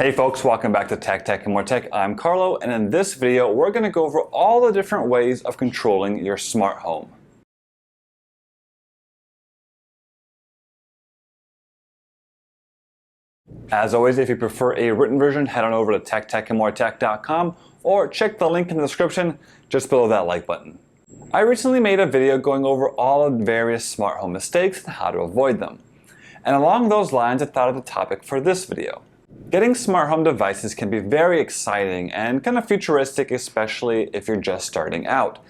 Hey folks, welcome back to Tech and More Tech. I'm Carlo, and in this video we're going to go over all the different ways of controlling your smart home. As always, if you prefer a written version, head on over to techandmoretech.com or check the link in the description just below that like button. I recently made a video going over all of the various smart home mistakes and how to avoid them. And along those lines, I thought of the topic for this video. Getting smart home devices can be very exciting and kind of futuristic, especially if you're just starting out.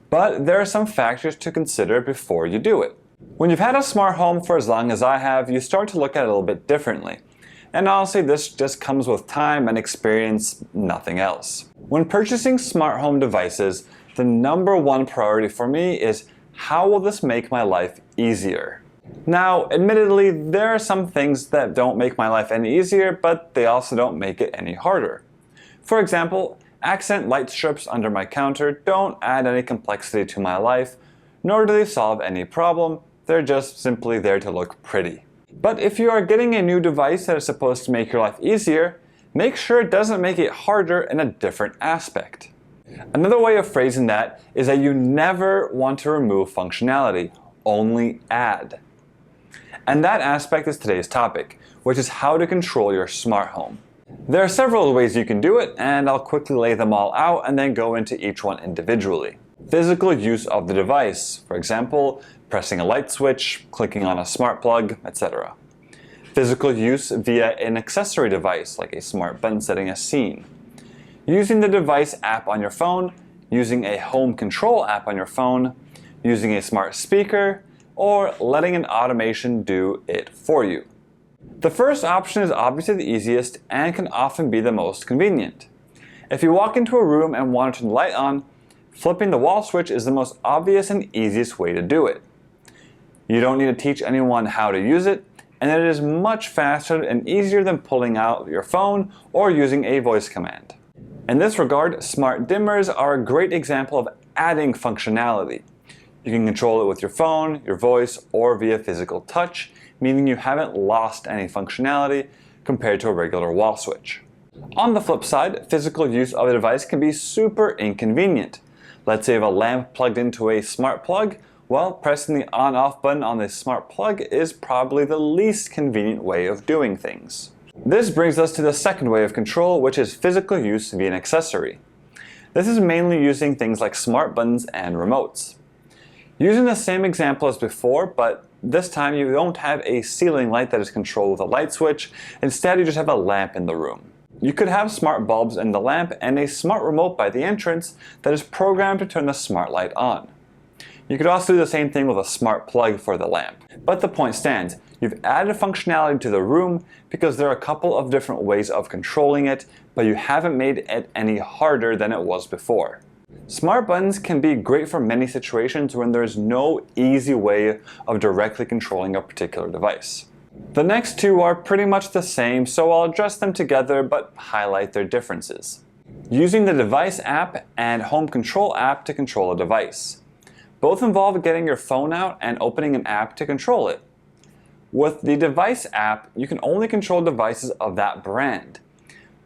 But there are some factors to consider before you do it. When you've had a smart home for as long as I have, you start to look at it a little bit differently. And honestly, this just comes with time and experience, nothing else. When purchasing smart home devices, the number one priority for me is how will this make my life easier? Now, admittedly, there are some things that don't make my life any easier, but they also don't make it any harder. For example, accent light strips under my counter don't add any complexity to my life, nor do they solve any problem. They're just simply there to look pretty. But if you are getting a new device that is supposed to make your life easier, make sure it doesn't make it harder in a different aspect. Another way of phrasing that is that you never want to remove functionality, only add. And that aspect is today's topic, which is how to control your smart home. There are several ways you can do it, and I'll quickly lay them all out and then go into each one individually. Physical use of the device, for example, pressing a light switch, clicking on a smart plug, etc. Physical use via an accessory device, like a smart button setting a scene. Using the device app on your phone, using a home control app on your phone, using a smart speaker, or letting an automation do it for you. The first option is obviously the easiest and can often be the most convenient. If you walk into a room and want to turn the light on, flipping the wall switch is the most obvious and easiest way to do it. You don't need to teach anyone how to use it, and it is much faster and easier than pulling out your phone or using a voice command. In this regard, smart dimmers are a great example of adding functionality. You can control it with your phone, your voice, or via physical touch, meaning you haven't lost any functionality compared to a regular wall switch. On the flip side, physical use of a device can be super inconvenient. Let's say you have a lamp plugged into a smart plug. Well, pressing the on-off button on the smart plug is probably the least convenient way of doing things. This brings us to the second way of control, which is physical use via an accessory. This is mainly using things like smart buttons and remotes. Using the same example as before, but this time you don't have a ceiling light that is controlled with a light switch. Instead, you just have a lamp in the room. You could have smart bulbs in the lamp and a smart remote by the entrance that is programmed to turn the smart light on. You could also do the same thing with a smart plug for the lamp. But the point stands, you've added functionality to the room because there are a couple of different ways of controlling it, but you haven't made it any harder than it was before. Smart buttons can be great for many situations when there's no easy way of directly controlling a particular device. The next two are pretty much the same, so I'll address them together but highlight their differences. Using the device app and home control app to control a device. Both involve getting your phone out and opening an app to control it. With the device app, you can only control devices of that brand.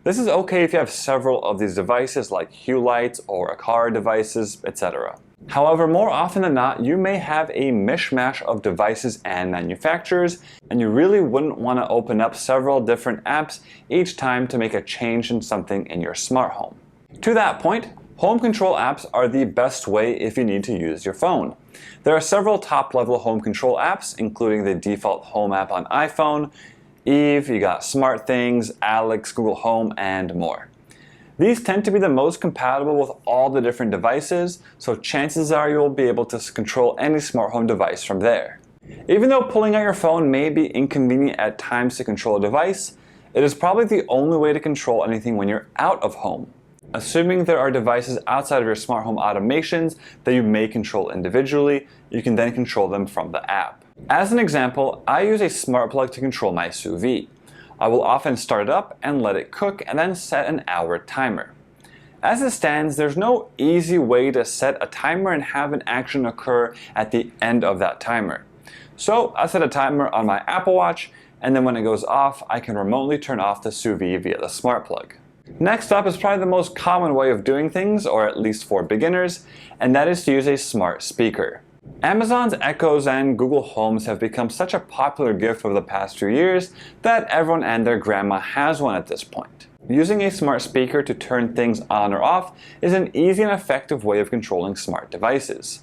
This is okay if you have several of these devices like Hue lights or Aqara devices, etc. However, more often than not, you may have a mishmash of devices and manufacturers, and you really wouldn't want to open up several different apps each time to make a change in something in your smart home. To that point, home control apps are the best way if you need to use your phone. There are several top-level home control apps, including the default Home app on iPhone, Eve, you got SmartThings, Alex, Google Home, and more. These tend to be the most compatible with all the different devices, so chances are you'll be able to control any smart home device from there. Even though pulling out your phone may be inconvenient at times to control a device, it is probably the only way to control anything when you're out of home. Assuming there are devices outside of your smart home automations that you may control individually, you can then control them from the app. As an example, I use a smart plug to control my sous vide. I will often start it up and let it cook and then set an hour timer. As it stands, there's no easy way to set a timer and have an action occur at the end of that timer. So I set a timer on my Apple Watch and then when it goes off, I can remotely turn off the sous vide via the smart plug. Next up is probably the most common way of doing things, or at least for beginners, and that is to use a smart speaker. Amazon's Echoes and Google Homes have become such a popular gift over the past few years that everyone and their grandma has one at this point. Using a smart speaker to turn things on or off is an easy and effective way of controlling smart devices.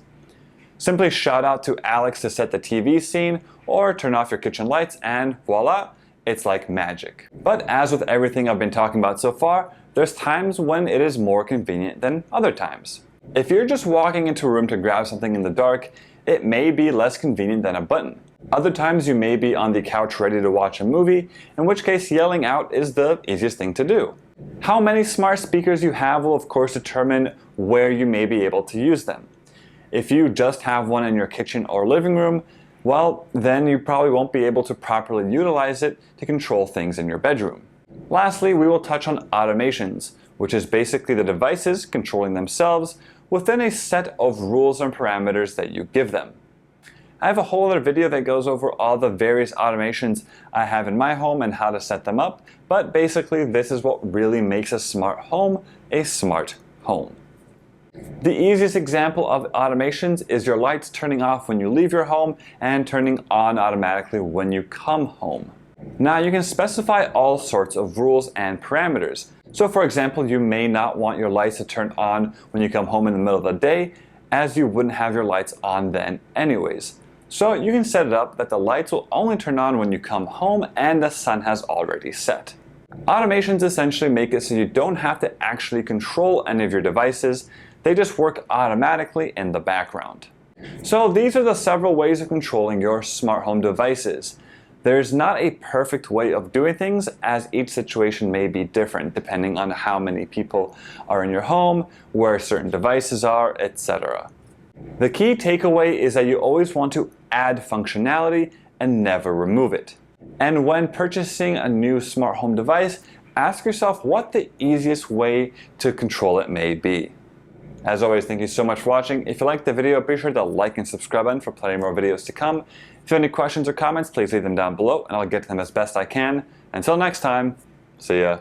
Simply shout out to Alex to set the TV scene or turn off your kitchen lights and voila, it's like magic. But as with everything I've been talking about so far, there's times when it is more convenient than other times. If you're just walking into a room to grab something in the dark, it may be less convenient than a button. Other times you may be on the couch ready to watch a movie, in which case yelling out is the easiest thing to do. How many smart speakers you have will of course determine where you may be able to use them. If you just have one in your kitchen or living room, well, then you probably won't be able to properly utilize it to control things in your bedroom. Lastly, we will touch on automations, which is basically the devices controlling themselves within a set of rules and parameters that you give them. I have a whole other video that goes over all the various automations I have in my home and how to set them up, but basically this is what really makes a smart home a smart home. The easiest example of automations is your lights turning off when you leave your home and turning on automatically when you come home. Now you can specify all sorts of rules and parameters. So for example, you may not want your lights to turn on when you come home in the middle of the day, as you wouldn't have your lights on then anyways. So you can set it up that the lights will only turn on when you come home and the sun has already set. Automations essentially make it so you don't have to actually control any of your devices, they just work automatically in the background. So these are the several ways of controlling your smart home devices. There's not a perfect way of doing things, as each situation may be different depending on how many people are in your home, where certain devices are, etc. The key takeaway is that you always want to add functionality and never remove it. And when purchasing a new smart home device, ask yourself what the easiest way to control it may be. As always, thank you so much for watching. If you liked the video, be sure to like and subscribe button for plenty more videos to come. If you have any questions or comments, please leave them down below and I'll get to them as best I can. Until next time, see ya.